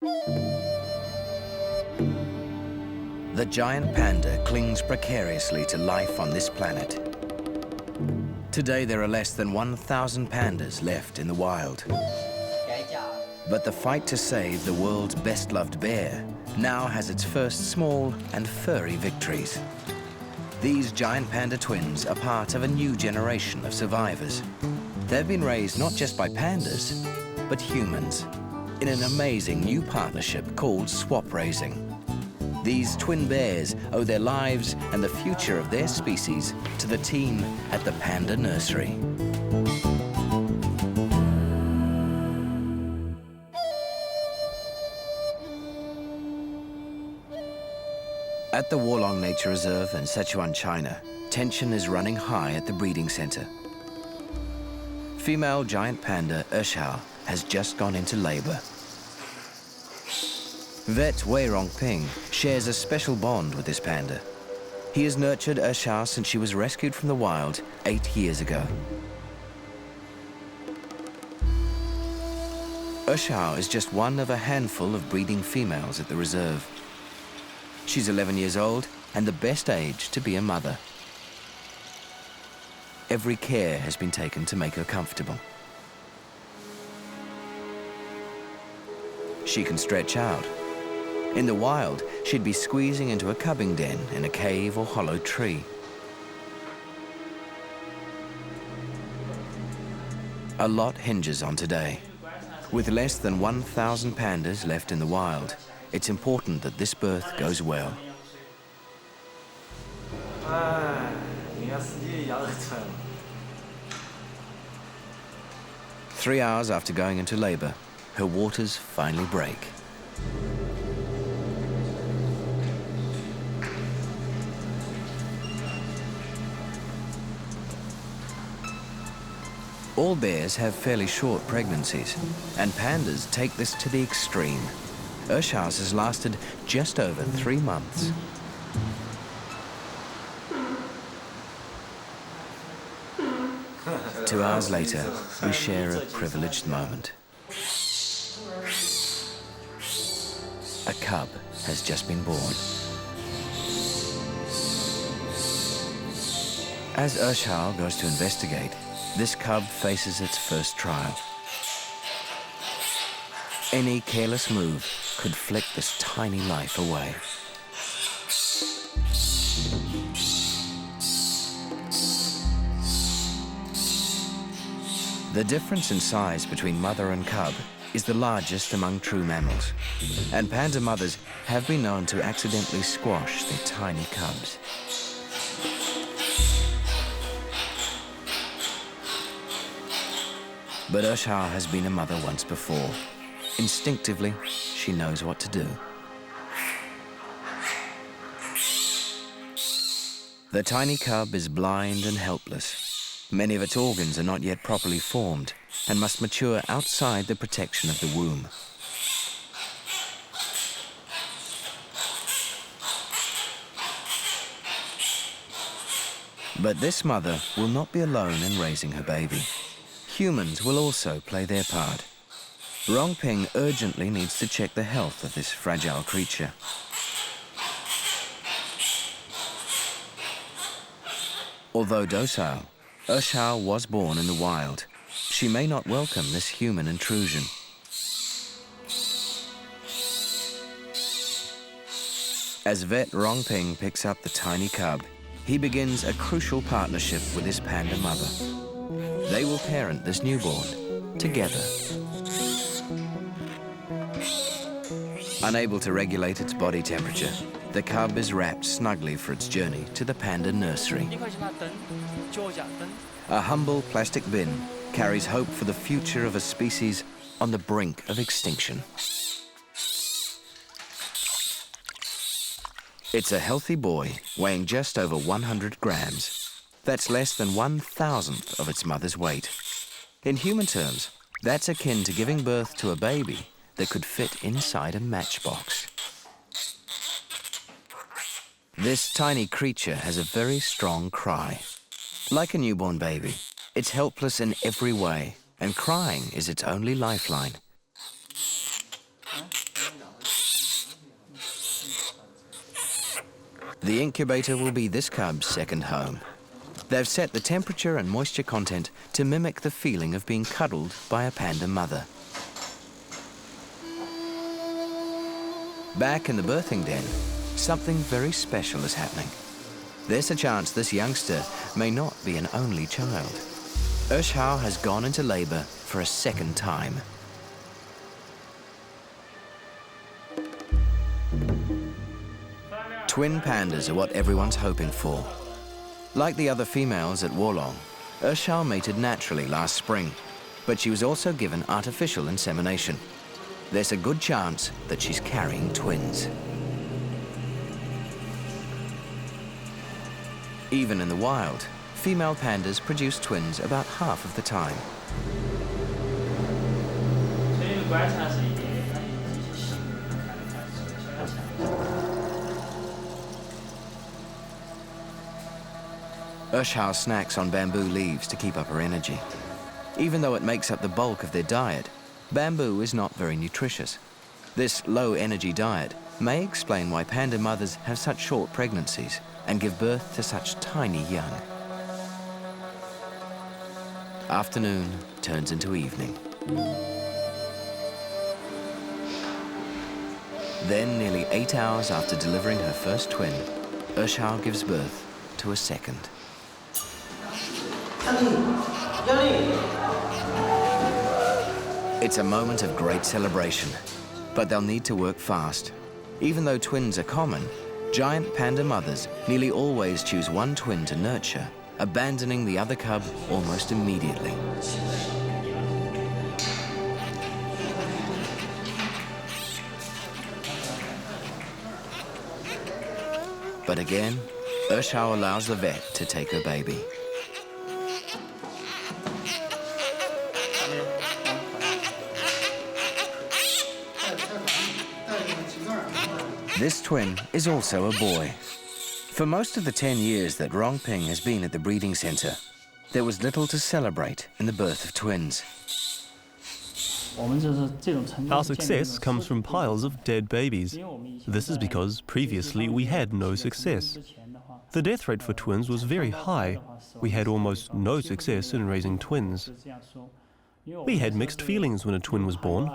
The giant panda clings precariously to life on this planet. Today there are less than 1,000 pandas left in the wild. But the fight to save the world's best-loved bear now has its first small and furry victories. These giant panda twins are part of a new generation of survivors. They've been raised not just by pandas, but humans, in an amazing new partnership called swap raising. These twin bears owe their lives and the future of their species to the team at the Panda Nursery. At the Wolong Nature Reserve in Sichuan, China, tension is running high at the breeding center. Female giant panda Ershao has just gone into labor. Vet Wei Rongping shares a special bond with this panda. He has nurtured Ershao since she was rescued from the wild 8 years ago. Ershao is just one of a handful of breeding females at the reserve. She's 11 years old and the best age to be a mother. Every care has been taken to make her comfortable. She can stretch out. In the wild, she'd be squeezing into a cubbing den in a cave or hollow tree. A lot hinges on today. With less than 1,000 pandas left in the wild, it's important that this birth goes well. 3 hours after going into labor, her waters finally break. All bears have fairly short pregnancies, and pandas take this to the extreme. Ershao's has lasted just over 3 months. Two hours later, we share a privileged moment. A cub has just been born. As Ershao goes to investigate, this cub faces its first trial. Any careless move could flick this tiny life away. The difference in size between mother and cub is the largest among true mammals, and panda mothers have been known to accidentally squash their tiny cubs. But Ershao has been a mother once before. Instinctively, she knows what to do. The tiny cub is blind and helpless. Many of its organs are not yet properly formed and must mature outside the protection of the womb. But this mother will not be alone in raising her baby. Humans will also play their part. Rongping urgently needs to check the health of this fragile creature. Although docile, Ershao was born in the wild. She may not welcome this human intrusion. As vet Rongping picks up the tiny cub, he begins a crucial partnership with his panda mother. They will parent this newborn together. Unable to regulate its body temperature, the cub is wrapped snugly for its journey to the Panda Nursery. A humble plastic bin carries hope for the future of a species on the brink of extinction. It's a healthy boy weighing just over 100 grams. That's less than 1,000th of its mother's weight. In human terms, that's akin to giving birth to a baby that could fit inside a matchbox. This tiny creature has a very strong cry. Like a newborn baby, it's helpless in every way, and crying is its only lifeline. The incubator will be this cub's second home. They've set the temperature and moisture content to mimic the feeling of being cuddled by a panda mother. Back in the birthing den, something very special is happening. There's a chance this youngster may not be an only child. Urshao has gone into labor for a second time. Twin pandas are what everyone's hoping for. Like the other females at Wolong, Urshao mated naturally last spring, but she was also given artificial insemination. There's a good chance that she's carrying twins. Even in the wild, female pandas produce twins about half of the time. Urshao snacks on bamboo leaves to keep up her energy. Even though it makes up the bulk of their diet, bamboo is not very nutritious. This low-energy diet may explain why panda mothers have such short pregnancies and give birth to such tiny young. Afternoon turns into evening. Then, nearly 8 hours after delivering her first twin, Urshao gives birth to a second. It's a moment of great celebration, but they'll need to work fast. Even though twins are common, giant panda mothers nearly always choose one twin to nurture, abandoning the other cub almost immediately. But again, Urshao allows the vet to take her baby. This twin is also a boy. For most of the 10 years that Rongping has been at the breeding center, there was little to celebrate in the birth of twins. Our success comes from piles of dead babies. This is because previously we had no success. The death rate for twins was very high. We had almost no success in raising twins. We had mixed feelings when a twin was born.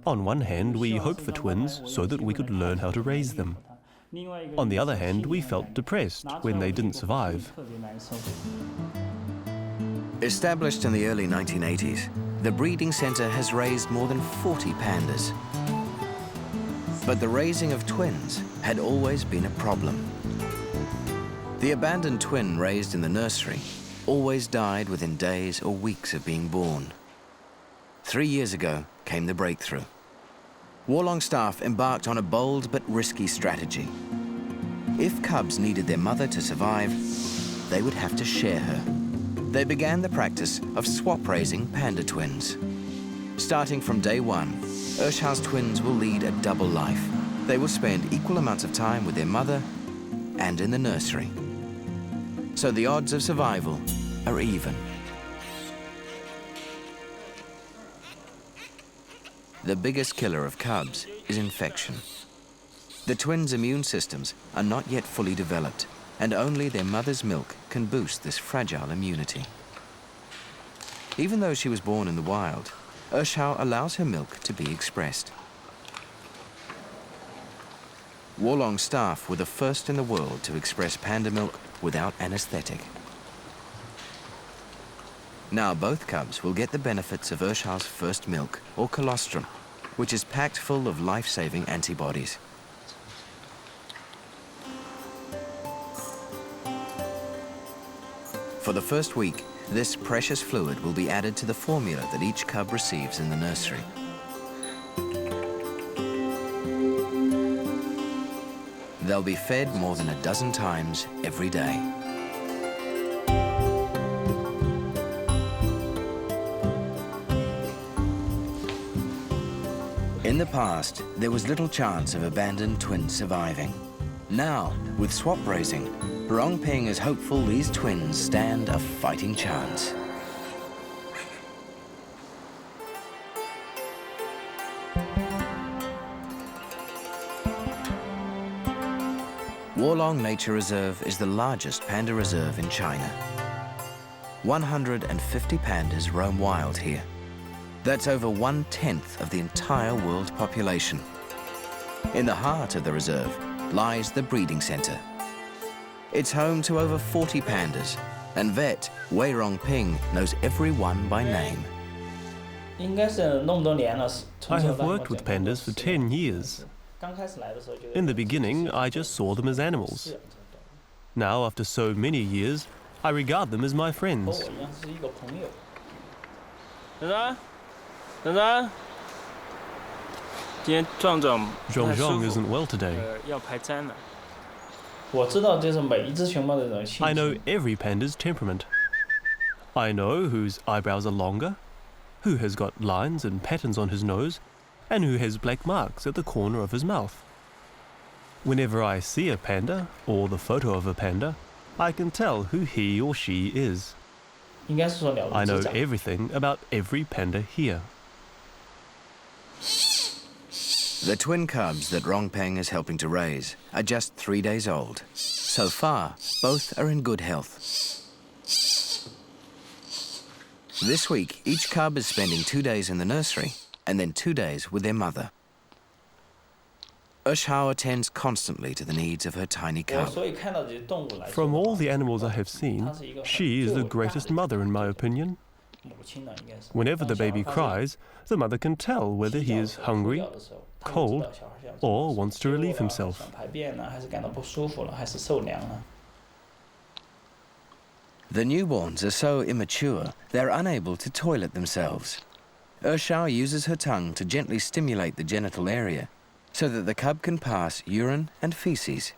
On one hand, we hoped for twins so that we could learn how to raise them. On the other hand, we felt depressed when they didn't survive. Established in the early 1980s, the breeding center has raised more than 40 pandas. But the raising of twins had always been a problem. The abandoned twin raised in the nursery always died within days or weeks of being born. 3 years ago came the breakthrough. Wolong staff embarked on a bold but risky strategy. If cubs needed their mother to survive, they would have to share her. They began the practice of swap raising panda twins. Starting from day one, Urshao's twins will lead a double life. They will spend equal amounts of time with their mother and in the nursery. So the odds of survival are even. The biggest killer of cubs is infection. The twins' immune systems are not yet fully developed, and only their mother's milk can boost this fragile immunity. Even though she was born in the wild, Urshao allows her milk to be expressed. Wolong staff were the first in the world to express panda milk without anesthetic. Now both cubs will get the benefits of Urshao's first milk, or colostrum, which is packed full of life-saving antibodies. For the first week, this precious fluid will be added to the formula that each cub receives in the nursery. They'll be fed more than a dozen times every day. In the past, there was little chance of abandoned twins surviving. Now, with swap raising, Rongping is hopeful these twins stand a fighting chance. Wolong Nature Reserve is the largest panda reserve in China. 150 pandas roam wild here. That's over 1/10 of the entire world population. In the heart of the reserve lies the breeding center. It's home to over 40 pandas, and vet Wei Rongping knows every one by name. I have worked with pandas for 10 years. In the beginning, I just saw them as animals. Now, after so many years, I regard them as my friends. Zhong isn't well today. I know every panda's temperament. I know whose eyebrows are longer, who has got lines and patterns on his nose, and who has black marks at the corner of his mouth. Whenever I see a panda, or the photo of a panda, I can tell who he or she is. I know everything about every panda here. The twin cubs that Rongpeng is helping to raise are just 3 days old. So far, both are in good health. This week, each cub is spending 2 days in the nursery and then 2 days with their mother. Eshao attends constantly to the needs of her tiny cub. From all the animals I have seen, she is the greatest mother in my opinion. Whenever the baby cries, the mother can tell whether he is hungry, cold, or wants to relieve himself. The newborns are so immature, they're unable to toilet themselves. Eshao uses her tongue to gently stimulate the genital area so that the cub can pass urine and feces.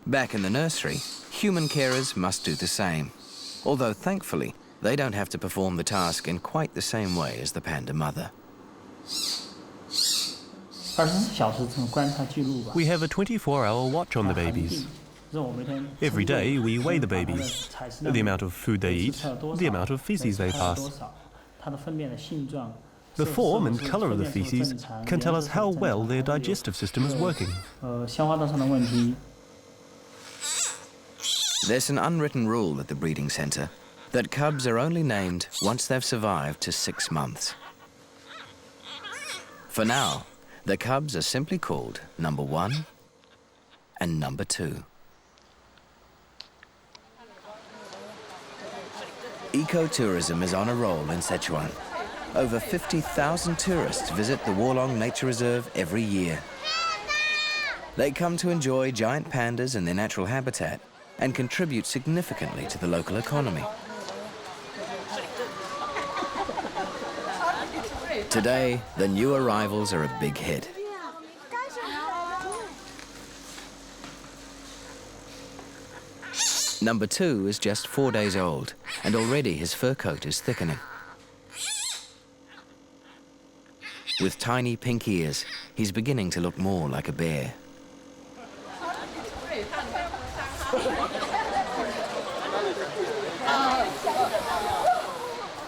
Back in the nursery, human carers must do the same, although thankfully they don't have to perform the task in quite the same way as the panda mother. We have a 24-hour watch on the babies. Every day we weigh the babies, the amount of food they eat, the amount of feces they pass. The form and color of the feces can tell us how well their digestive system is working. There's an unwritten rule at the breeding center that cubs are only named once they've survived to 6 months. For now, the cubs are simply called number 1 and number 2. Ecotourism is on a roll in Sichuan. Over 50,000 tourists visit the Wolong Nature Reserve every year. They come to enjoy giant pandas in their natural habitat and contribute significantly to the local economy. Today, the new arrivals are a big hit. Number 2 is just 4 days old, and already his fur coat is thickening. With tiny pink ears, he's beginning to look more like a bear.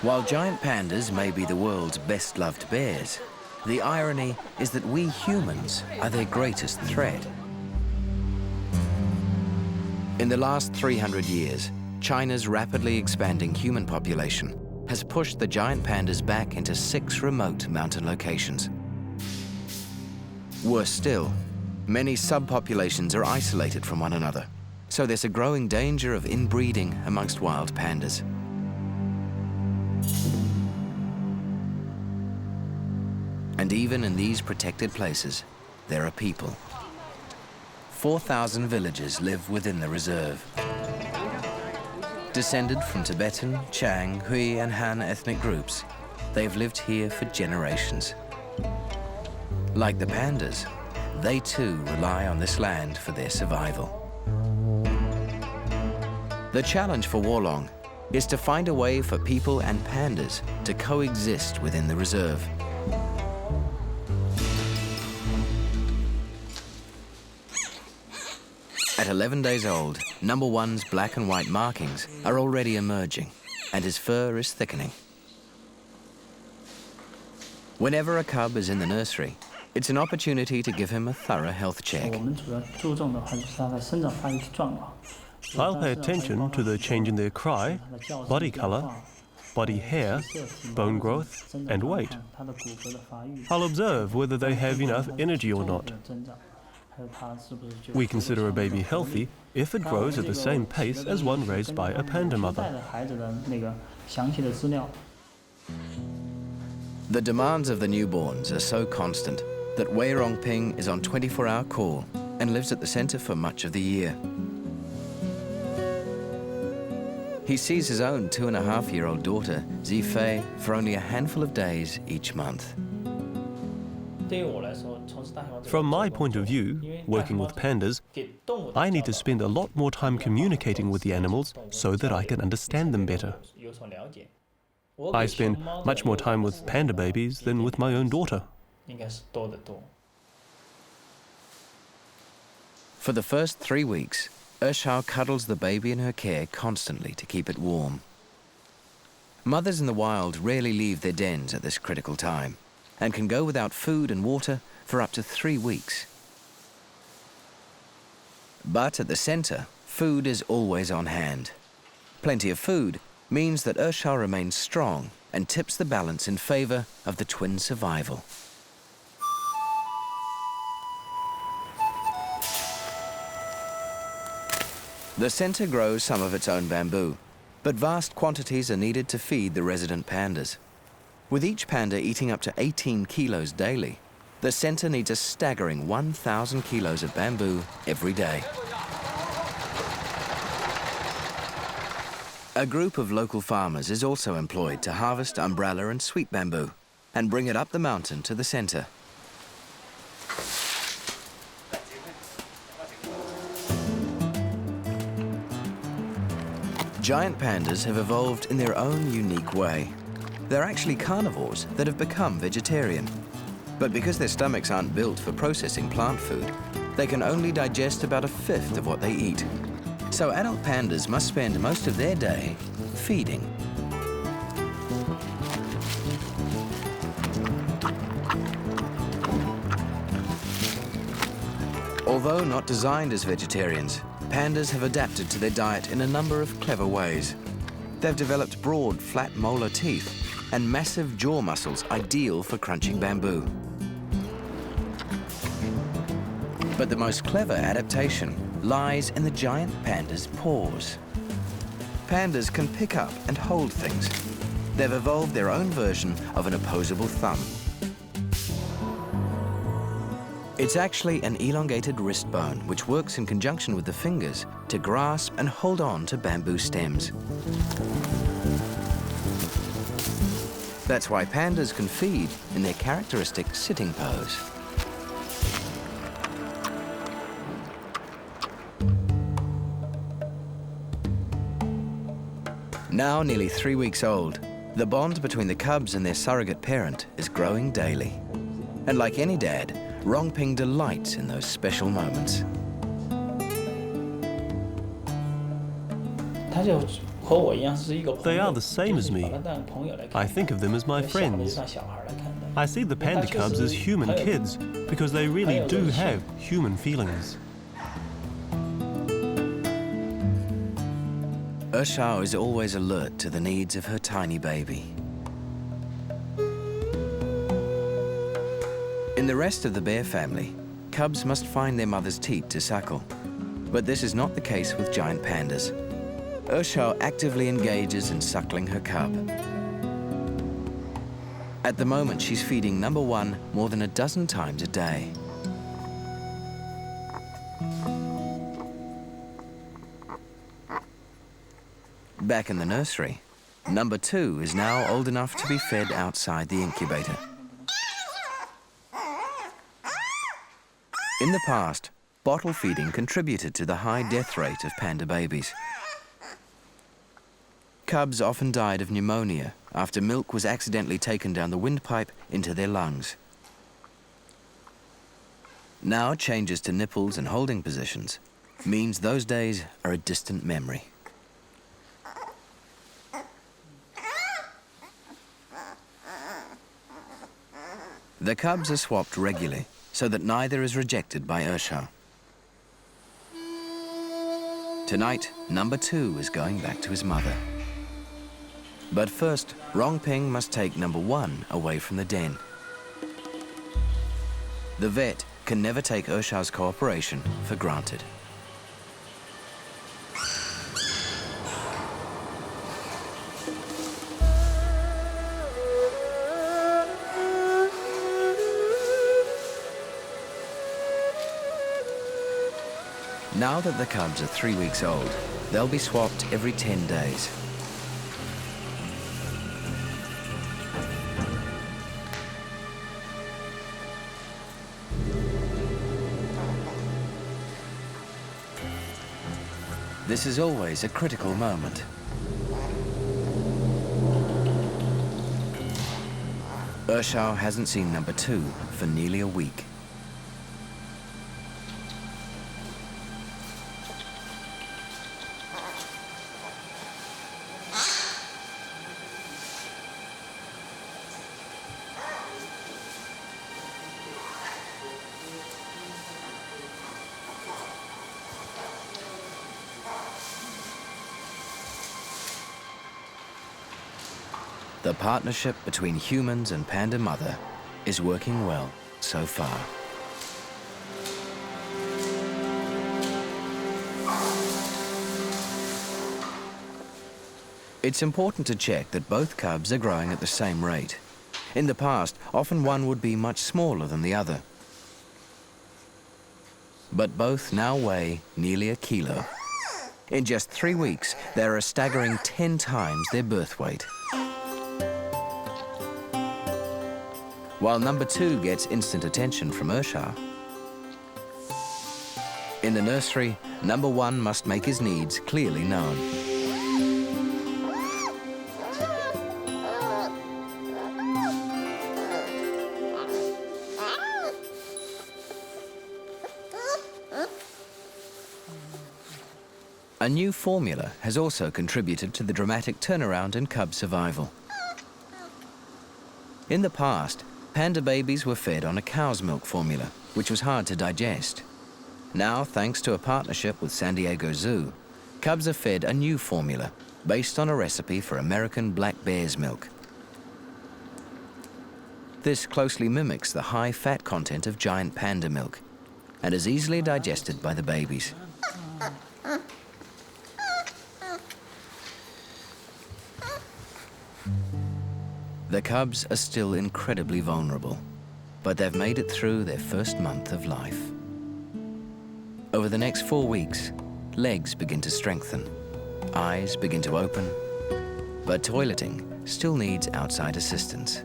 While giant pandas may be the world's best-loved bears, the irony is that we humans are their greatest threat. In the last 300 years, China's rapidly expanding human population has pushed the giant pandas back into 6 remote mountain locations. Worse still, many subpopulations are isolated from one another, so there's a growing danger of inbreeding amongst wild pandas. And even in these protected places, there are people. 4,000 villagers live within the reserve. Descended from Tibetan, Chang, Hui and Han ethnic groups, they've lived here for generations. Like the pandas, they too rely on this land for their survival. The challenge for Wolong is to find a way for people and pandas to coexist within the reserve. At 11 days old, number 1's black and white markings are already emerging, and his fur is thickening. Whenever a cub is in the nursery, It's an opportunity to give him a thorough health check. I'll pay attention to the change in their cry, body color, body hair, bone growth, and weight. I'll observe whether they have enough energy or not. We consider a baby healthy if it grows at the same pace as one raised by a panda mother. The demands of the newborns are so constant that Wei Rongping is on 24-hour call and lives at the center for much of the year. He sees his own 2.5-year-old daughter, Zifei, for only a handful of days each month. From my point of view, working with pandas, I need to spend a lot more time communicating with the animals so that I can understand them better. I spend much more time with panda babies than with my own daughter. For the first 3 weeks, Ershao cuddles the baby in her care constantly to keep it warm. Mothers in the wild rarely leave their dens at this critical time and can go without food and water for up to 3 weeks. But at the center, food is always on hand. Plenty of food means that Ershao remains strong and tips the balance in favor of the twins' survival. The center grows some of its own bamboo, but vast quantities are needed to feed the resident pandas. With each panda eating up to 18 kilos daily, the center needs a staggering 1,000 kilos of bamboo every day. A group of local farmers is also employed to harvest umbrella and sweet bamboo and bring it up the mountain to the center. Giant pandas have evolved in their own unique way. They're actually carnivores that have become vegetarian. But because their stomachs aren't built for processing plant food, they can only digest about 1/5 of what they eat. So adult pandas must spend most of their day feeding. Although not designed as vegetarians, pandas have adapted to their diet in a number of clever ways. They've developed broad, flat molar teeth and massive jaw muscles ideal for crunching bamboo. But the most clever adaptation lies in the giant panda's paws. Pandas can pick up and hold things. They've evolved their own version of an opposable thumb. It's actually an elongated wrist bone which works in conjunction with the fingers to grasp and hold on to bamboo stems. That's why pandas can feed in their characteristic sitting pose. Now nearly 3 weeks old, the bond between the cubs and their surrogate parent is growing daily. And like any dad, Rongping delights in those special moments. They are the same as me. I think of them as my friends. I see the panda cubs as human kids because they really do have human feelings. Ershao is always alert to the needs of her tiny baby. In the rest of the bear family, cubs must find their mother's teat to suckle. But this is not the case with giant pandas. Ershao actively engages in suckling her cub. At the moment, she's feeding number one more than a dozen times a day. Back in the nursery, number two is now old enough to be fed outside the incubator. In the past, bottle feeding contributed to the high death rate of panda babies. Cubs often died of pneumonia after milk was accidentally taken down the windpipe into their lungs. Now changes to nipples and holding positions means those days are a distant memory. The cubs are swapped regularly so that neither is rejected by Ersha. Tonight, number 2 is going back to his mother. But first, Rongping must take number 1 away from the den. The vet can never take Ersha's cooperation for granted. Now that the cubs are 3 weeks old, they'll be swapped every 10 days. This is always a critical moment. Ersha hasn't seen number 2 for nearly a week. The partnership between humans and panda mother is working well so far. It's important to check that both cubs are growing at the same rate. In the past, often one would be much smaller than the other. But both now weigh nearly a kilo. In just 3 weeks, they're a staggering 10 times their birth weight. While number 2 gets instant attention from Ersha, in the nursery, number 1 must make his needs clearly known. A new formula has also contributed to the dramatic turnaround in cub survival. In the past, panda babies were fed on a cow's milk formula, which was hard to digest. Now, thanks to a partnership with San Diego Zoo, cubs are fed a new formula based on a recipe for American black bear's milk. This closely mimics the high fat content of giant panda milk and is easily digested by the babies. The cubs are still incredibly vulnerable, but they've made it through their first month of life. Over the next 4 weeks, legs begin to strengthen, eyes begin to open, but toileting still needs outside assistance.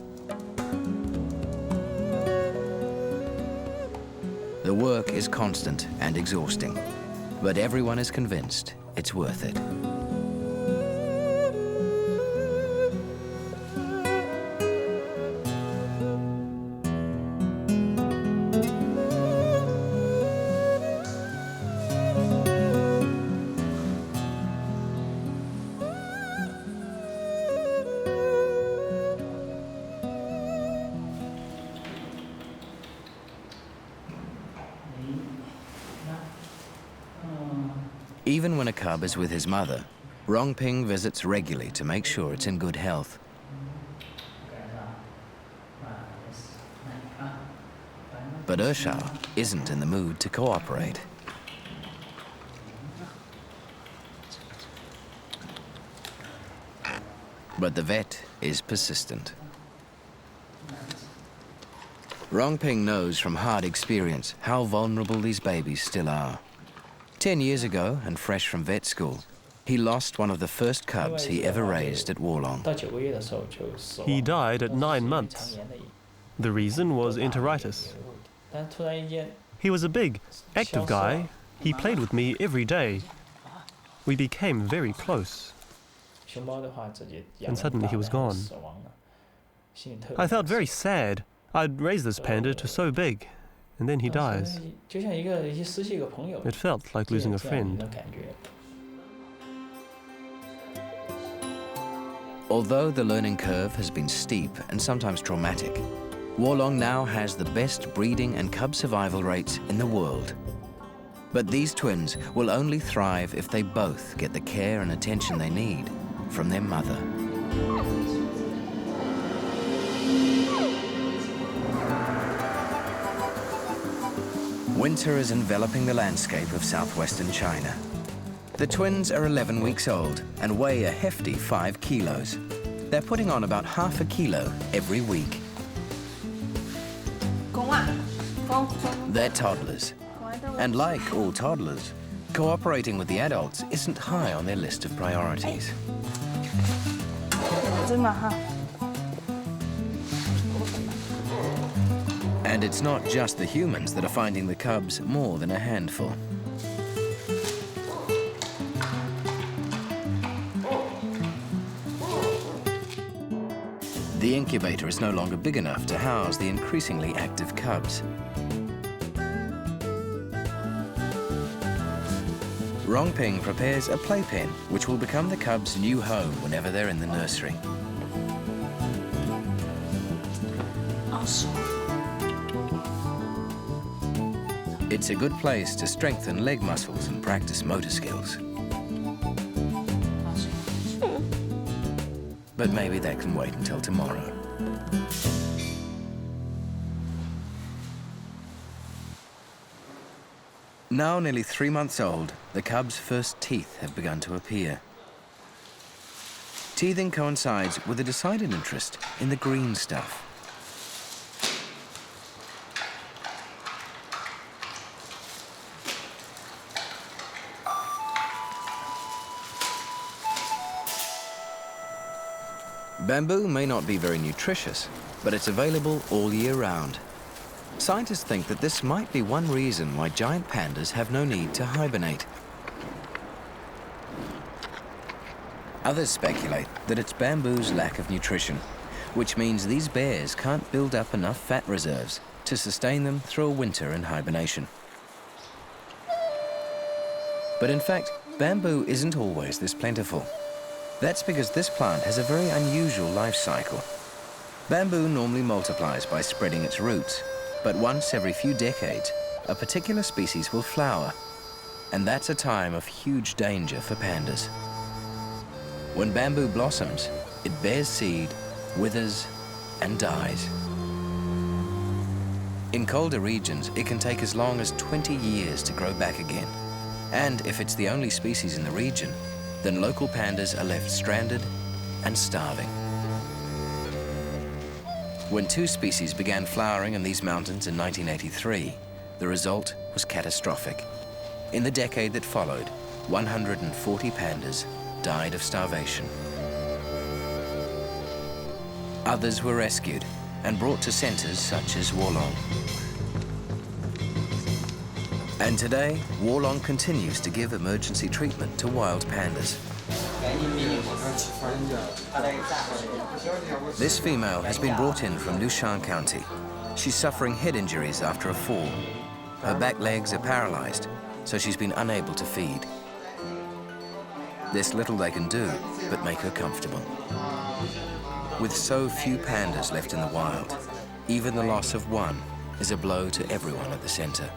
The work is constant and exhausting, but everyone is convinced it's worth it. Even when a cub is with his mother, Rongping visits regularly to make sure it's in good health. But Ersha isn't in the mood to cooperate. But the vet is persistent. Rongping knows from hard experience how vulnerable these babies still are. 10 years ago, and fresh from vet school, he lost one of the first cubs he ever raised at Wolong. He died at 9 months. The reason was enteritis. He was a big, active guy. He played with me every day. We became very close. And suddenly he was gone. I felt very sad. I'd raised this panda to so big, and then he dies. It felt like losing a friend. Although the learning curve has been steep and sometimes traumatic, Wolong now has the best breeding and cub survival rates in the world. But these twins will only thrive if they both get the care and attention they need from their mother. Winter is enveloping the landscape of southwestern China. The twins are 11 weeks old and weigh a hefty 5 kilos. They're putting on about half a kilo every week. They're toddlers. And like all toddlers, cooperating with the adults isn't high on their list of priorities. And it's not just the humans that are finding the cubs more than a handful. The incubator is no longer big enough to house the increasingly active cubs. Rongping prepares a playpen, which will become the cubs' new home whenever they're in the nursery. It's a good place to strengthen leg muscles and practice motor skills. But maybe that can wait until tomorrow. Now nearly 3 months old, the cub's first teeth have begun to appear. Teething coincides with a decided interest in the green stuff. Bamboo may not be very nutritious, but it's available all year round. Scientists think that this might be one reason why giant pandas have no need to hibernate. Others speculate that it's bamboo's lack of nutrition, which means these bears can't build up enough fat reserves to sustain them through a winter in hibernation. But in fact, bamboo isn't always this plentiful. That's because this plant has a very unusual life cycle. Bamboo normally multiplies by spreading its roots, but once every few decades, a particular species will flower, and that's a time of huge danger for pandas. When bamboo blossoms, it bears seed, withers, and dies. In colder regions, it can take as long as 20 years to grow back again. And if it's the only species in the region, then local pandas are left stranded and starving. When 2 species began flowering in these mountains in 1983, the result was catastrophic. In the decade that followed, 140 pandas died of starvation. Others were rescued and brought to centers such as Wolong. And today, Wolong continues to give emergency treatment to wild pandas. This female has been brought in from Lushan County. She's suffering head injuries after a fall. Her back legs are paralyzed, so she's been unable to feed. There's little they can do but make her comfortable. With so few pandas left in the wild, even the loss of one is a blow to everyone at the center.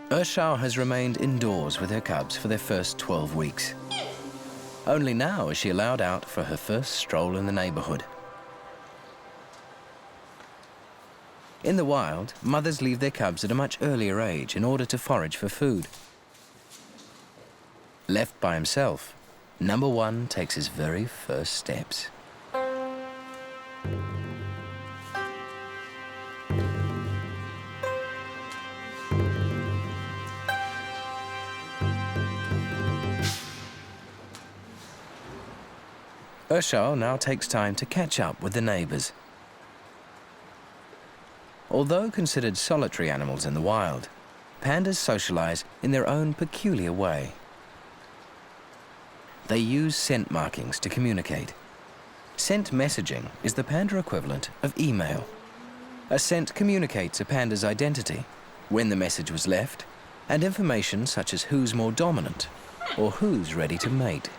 Ershao has remained indoors with her cubs for their first 12 weeks. Only now is she allowed out for her first stroll in the neighborhood. In the wild, mothers leave their cubs at a much earlier age in order to forage for food. Left by himself, number 1 takes his very first steps. Ershao now takes time to catch up with the neighbors. Although considered solitary animals in the wild, pandas socialize in their own peculiar way. They use scent markings to communicate. Scent messaging is the panda equivalent of email. A scent communicates a panda's identity, when the message was left, and information such as who's more dominant or who's ready to mate.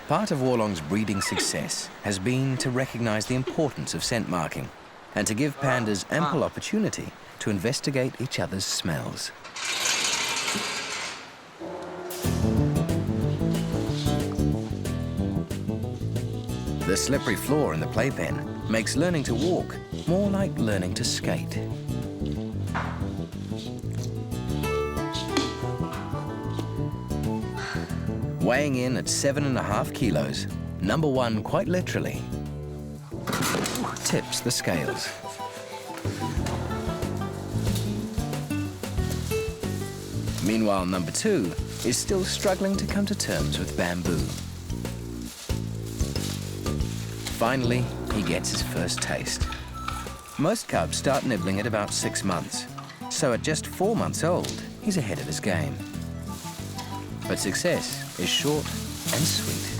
Part of Warlong's breeding success has been to recognize the importance of scent marking and to give pandas ample opportunity to investigate each other's smells. The slippery floor in the playpen makes learning to walk more like learning to skate. Weighing in at 7.5 kilos, number 1 quite literally tips the scales. Meanwhile, number 2 is still struggling to come to terms with bamboo. Finally, he gets his first taste. Most cubs start nibbling at about 6 months, so at just 4 months old, he's ahead of his game. But success is short and sweet.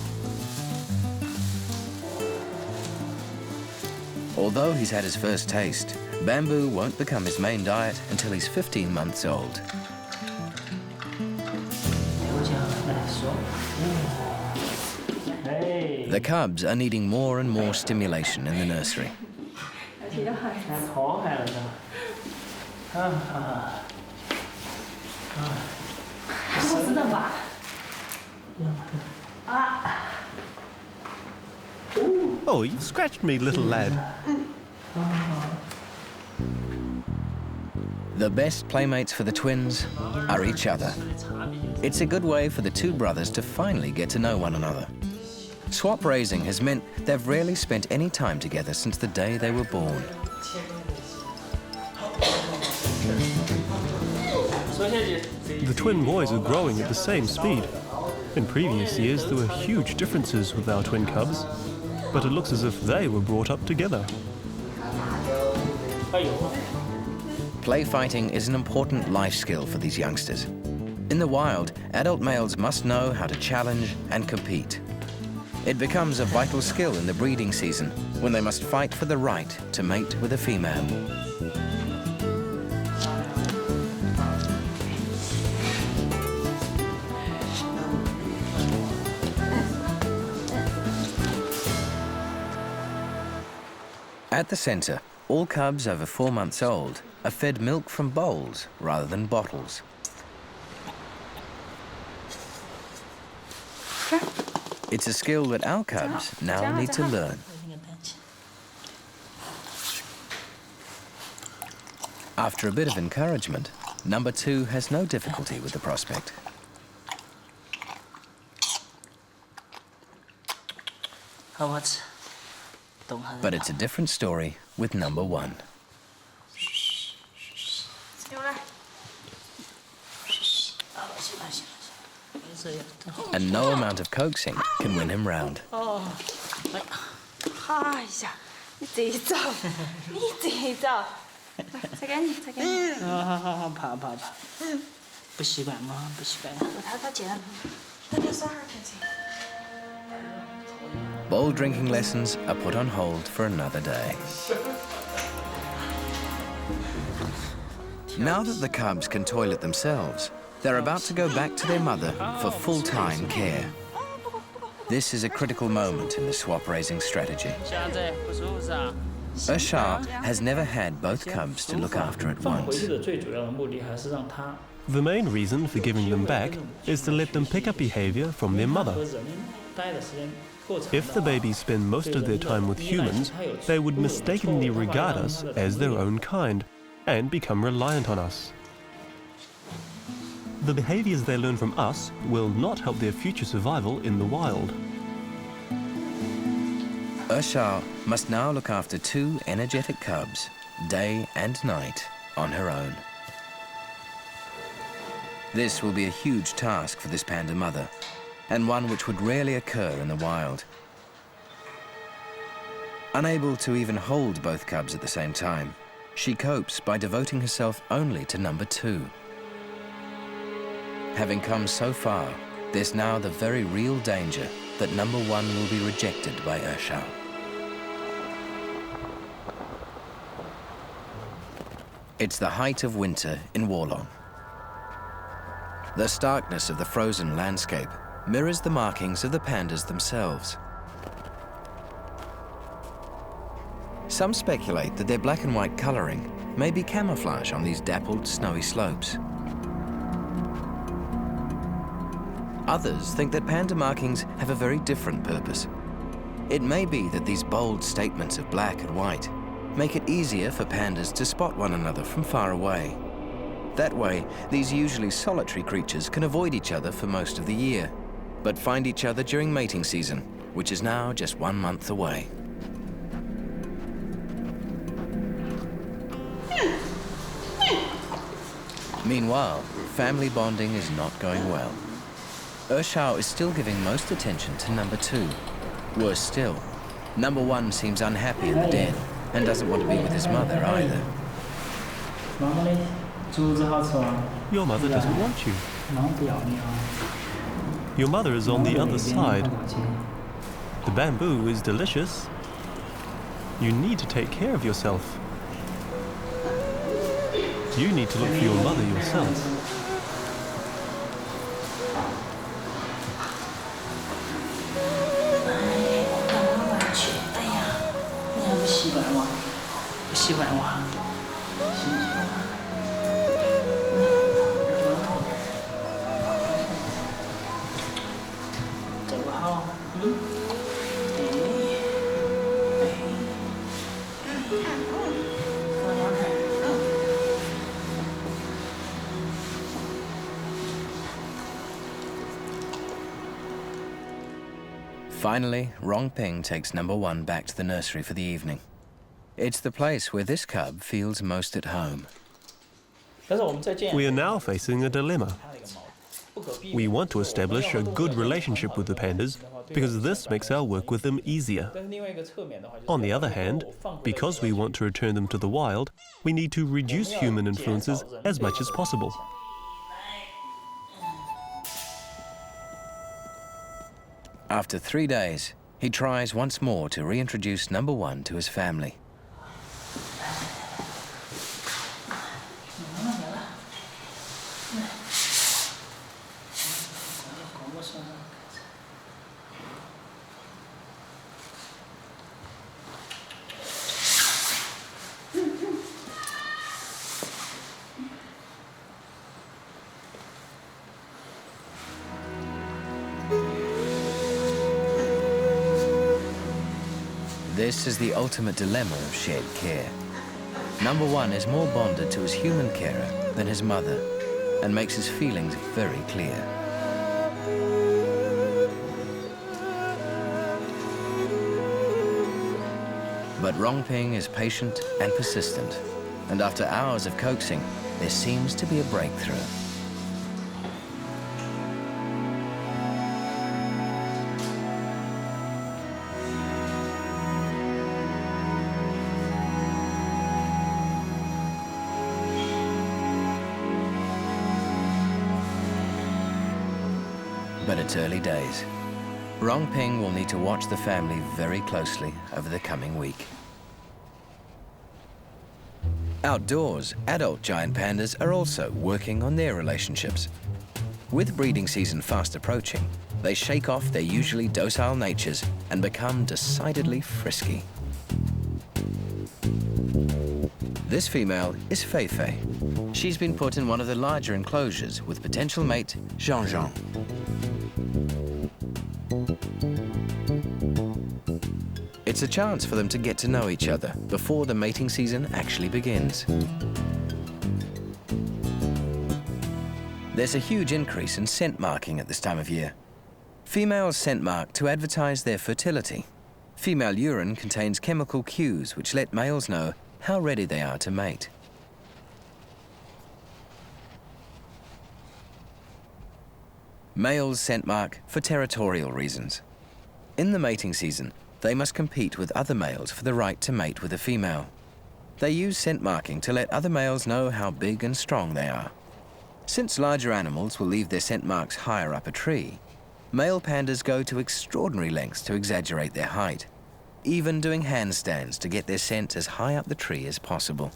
Although he's had his first taste, bamboo won't become his main diet until he's 15 months old. The cubs are needing more and more stimulation in the nursery. Oh, you scratched me, little lad. The best playmates for the twins are each other. It's a good way for the two brothers to finally get to know one another. Swap raising has meant they've rarely spent any time together since the day they were born. The twin boys are growing at the same speed. In previous years, there were huge differences with our twin cubs, but it looks as if they were brought up together. Play fighting is an important life skill for these youngsters. In the wild, adult males must know how to challenge and compete. It becomes a vital skill in the breeding season when they must fight for the right to mate with a female. At the center, all cubs over 4 months old are fed milk from bowls rather than bottles. It's a skill that our cubs now need to learn. After a bit of encouragement, number 2 has no difficulty with the prospect. But it's a different story with number 1. And no amount of coaxing can win him round. Bowl drinking lessons are put on hold for another day. Now that the cubs can toilet themselves, they're about to go back to their mother for full-time care. This is a critical moment in the swap raising strategy. Ursha has never had both cubs to look after at once. The main reason for giving them back is to let them pick up behavior from their mother. If the babies spend most of their time with humans, they would mistakenly regard us as their own kind and become reliant on us. The behaviors they learn from us will not help their future survival in the wild. Ursha must now look after 2 energetic cubs, day and night, on her own. This will be a huge task for this panda mother, and one which would rarely occur in the wild. Unable to even hold both cubs at the same time, she copes by devoting herself only to number 2. Having come so far, there's now the very real danger that number 1 will be rejected by Ursha. It's the height of winter in Warlong. The starkness of the frozen landscape mirrors the markings of the pandas themselves. Some speculate that their black and white colouring may be camouflage on these dappled, snowy slopes. Others think that panda markings have a very different purpose. It may be that these bold statements of black and white make it easier for pandas to spot one another from far away. That way, these usually solitary creatures can avoid each other for most of the year, but find each other during mating season, which is now just 1 month away. Meanwhile, family bonding is not going well. Ershao is still giving most attention to number 2. Worse still, number 1 seems unhappy in the den and doesn't want to be with his mother either. Your mother doesn't want you. Your mother is on the other side. The bamboo is delicious. You need to take care of yourself. You need to look for your mother yourself. Finally, Rongping takes number 1 back to the nursery for the evening. It's the place where this cub feels most at home. We are now facing a dilemma. We want to establish a good relationship with the pandas because this makes our work with them easier. On the other hand, because we want to return them to the wild, we need to reduce human influences as much as possible. After 3 days, he tries once more to reintroduce number 1 to his family. This is the ultimate dilemma of shared care. Number 1 is more bonded to his human carer than his mother and makes his feelings very clear. But Rongping is patient and persistent, and after hours of coaxing, there seems to be a breakthrough. But it's early days. Rongping will need to watch the family very closely over the coming week. Outdoors, adult giant pandas are also working on their relationships. With breeding season fast approaching, they shake off their usually docile natures and become decidedly frisky. This female is Fei Fei. She's been put in one of the larger enclosures with potential mate Jean Jean. It's a chance for them to get to know each other before the mating season actually begins. There's a huge increase in scent marking at this time of year. Females scent mark to advertise their fertility. Female urine contains chemical cues which let males know how ready they are to mate. Males scent mark for territorial reasons. In the mating season, they must compete with other males for the right to mate with a female. They use scent marking to let other males know how big and strong they are. Since larger animals will leave their scent marks higher up a tree, male pandas go to extraordinary lengths to exaggerate their height, even doing handstands to get their scent as high up the tree as possible.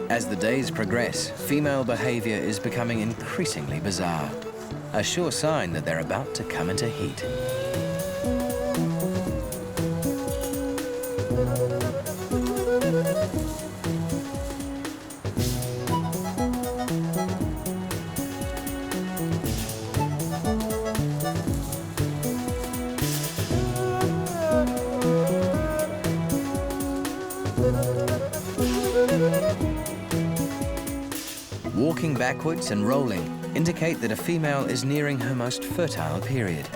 As the days progress, female behavior is becoming increasingly bizarre, a sure sign that they're about to come into heat. Walking backwards and rolling indicate that a female is nearing her most fertile period.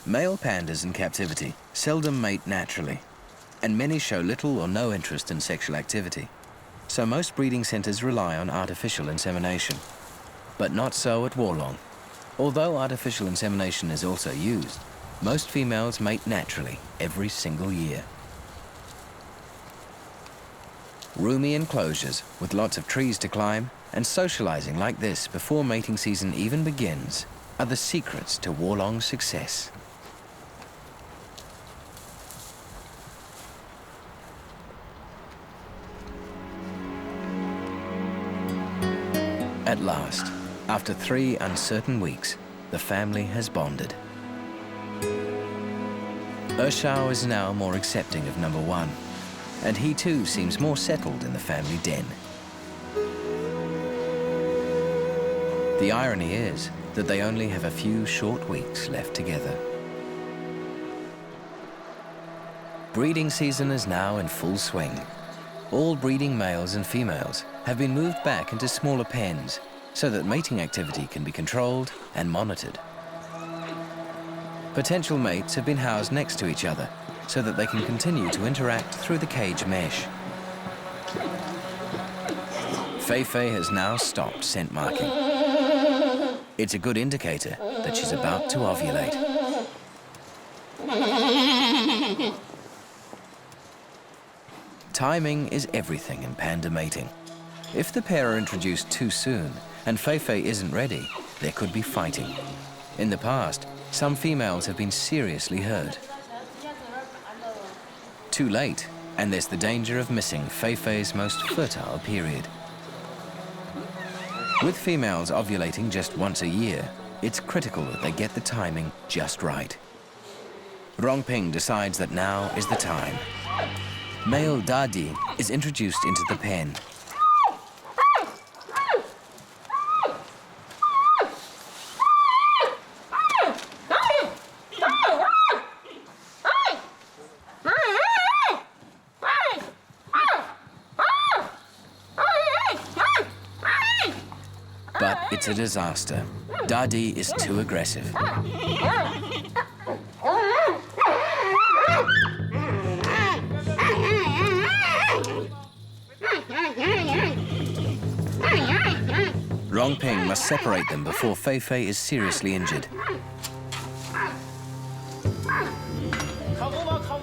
Male pandas in captivity seldom mate naturally, and many show little or no interest in sexual activity. So most breeding centres rely on artificial insemination. But not so at Warlong. Although artificial insemination is also used, most females mate naturally every single year. Roomy enclosures with lots of trees to climb and socializing like this before mating season even begins are the secrets to Warlong's success. At last, after 3 uncertain weeks, the family has bonded. Ershao is now more accepting of number 1, and he too seems more settled in the family den. The irony is that they only have a few short weeks left together. Breeding season is now in full swing. All breeding males and females have been moved back into smaller pens so that mating activity can be controlled and monitored. Potential mates have been housed next to each other so that they can continue to interact through the cage mesh. Fei Fei has now stopped scent marking. It's a good indicator that she's about to ovulate. Timing is everything in panda mating. If the pair are introduced too soon and Fei Fei isn't ready, there could be fighting. In the past, some females have been seriously hurt. Too late, and there's the danger of missing Fei Fei's most fertile period. With females ovulating just once a year, it's critical that they get the timing just right. Rongping decides that now is the time. Male Dadi is introduced into the pen. But it's a disaster. Dadi is too aggressive. Rongping must separate them before Fei Fei is seriously injured.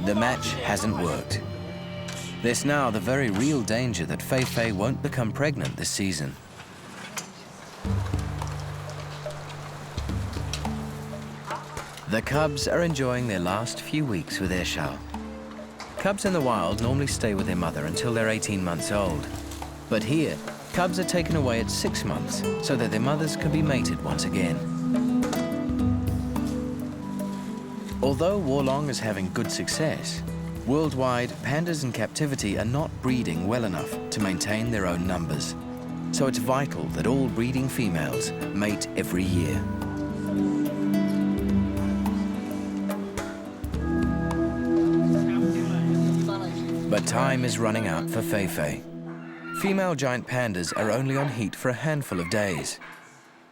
The match hasn't worked. There's now the very real danger that Fei Fei won't become pregnant this season. The cubs are enjoying their last few weeks with Ershao. Cubs in the wild normally stay with their mother until they're 18 months old. But here, cubs are taken away at 6 months so that their mothers can be mated once again. Although Warlong is having good success, worldwide, pandas in captivity are not breeding well enough to maintain their own numbers. So it's vital that all breeding females mate every year. But time is running out for Fei Fei. Female giant pandas are only on heat for a handful of days.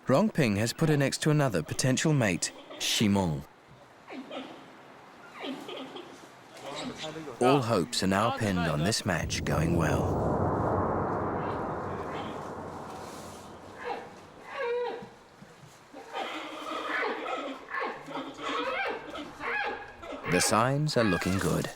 Rongping has put her next to another potential mate, Shimong. All hopes are now pinned on this match going well. The signs are looking good.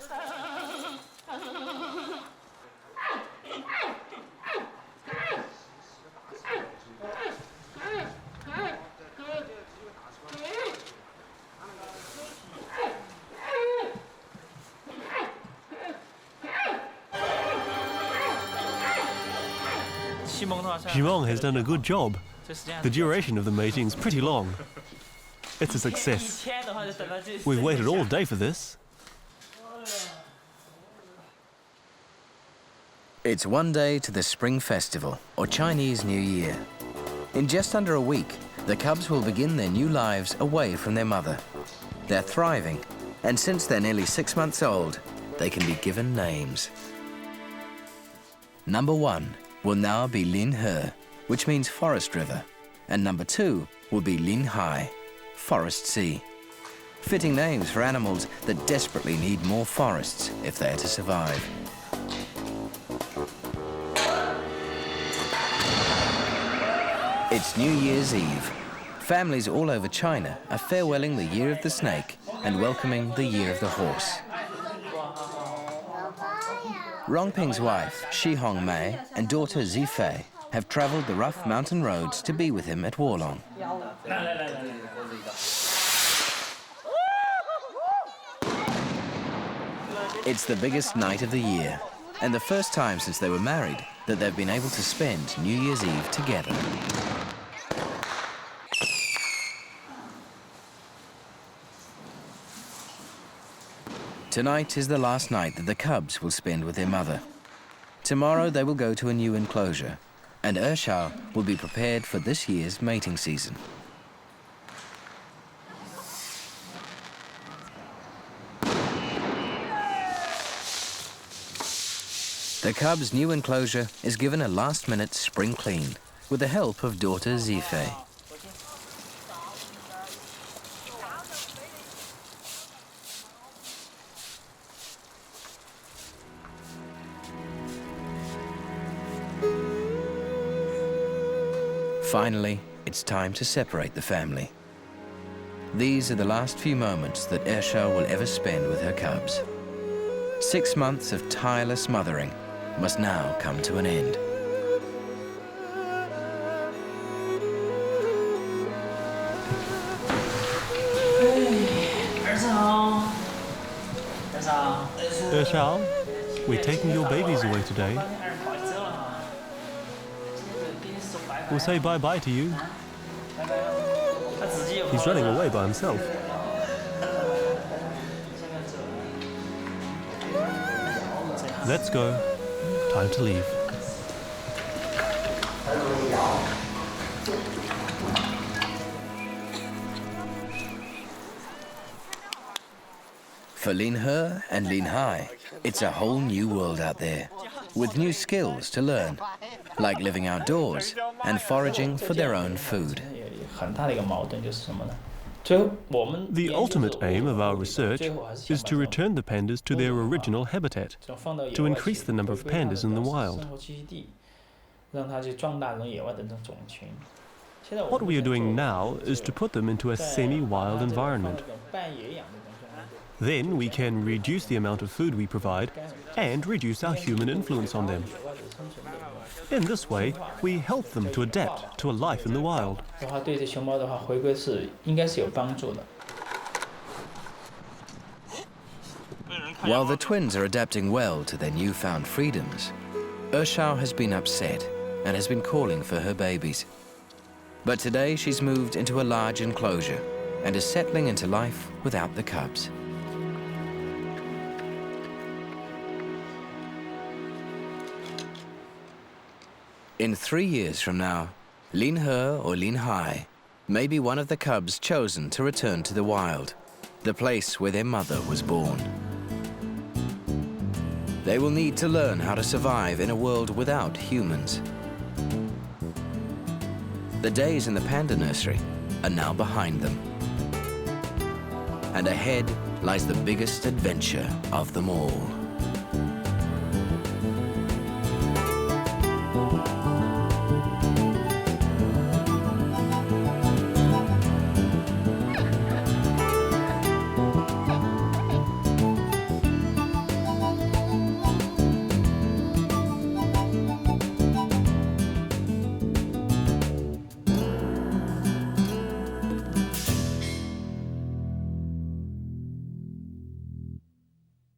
Ximong has done a good job. The duration of the mating's pretty long. It's a success. We've waited all day for this. It's one day to the Spring Festival, or Chinese New Year. In just under a week, the cubs will begin their new lives away from their mother. They're thriving, and since they're nearly 6 months old, they can be given names. Number 1 will now be Lin He, which means forest river, and number 2 will be Lin Hai, forest sea. Fitting names for animals that desperately need more forests if they are to survive. It's New Year's Eve. Families all over China are farewelling the Year of the Snake and welcoming the Year of the Horse. Rongping's wife, Shi Hongmei, and daughter Zifei have travelled the rough mountain roads to be with him at Wolong. It's the biggest night of the year, and the first time since they were married that they've been able to spend New Year's Eve together. Tonight is the last night that the cubs will spend with their mother. Tomorrow they will go to a new enclosure, and Ershao will be prepared for this year's mating season. The cubs' new enclosure is given a last-minute spring clean with the help of daughter Zifei. Finally, it's time to separate the family. These are the last few moments that Ershao will ever spend with her cubs. 6 months of tireless mothering must now come to an end. Ershao, we're taking your babies away today. We'll say bye-bye to you. He's running away by himself. Let's go. Time to leave. For Lin He and Lin Hai, it's a whole new world out there, with new skills to learn, like living outdoors and foraging for their own food. The ultimate aim of our research is to return the pandas to their original habitat, to increase the number of pandas in the wild. What we are doing now is to put them into a semi-wild environment. Then we can reduce the amount of food we provide and reduce our human influence on them. In this way, we help them to adapt to a life in the wild. While the twins are adapting well to their newfound freedoms, Ershao has been upset and has been calling for her babies. But today she's moved into a large enclosure and is settling into life without the cubs. In 3 years from now, Lin He or Lin Hai may be one of the cubs chosen to return to the wild, the place where their mother was born. They will need to learn how to survive in a world without humans. The days in the Panda Nursery are now behind them. And ahead lies the biggest adventure of them all.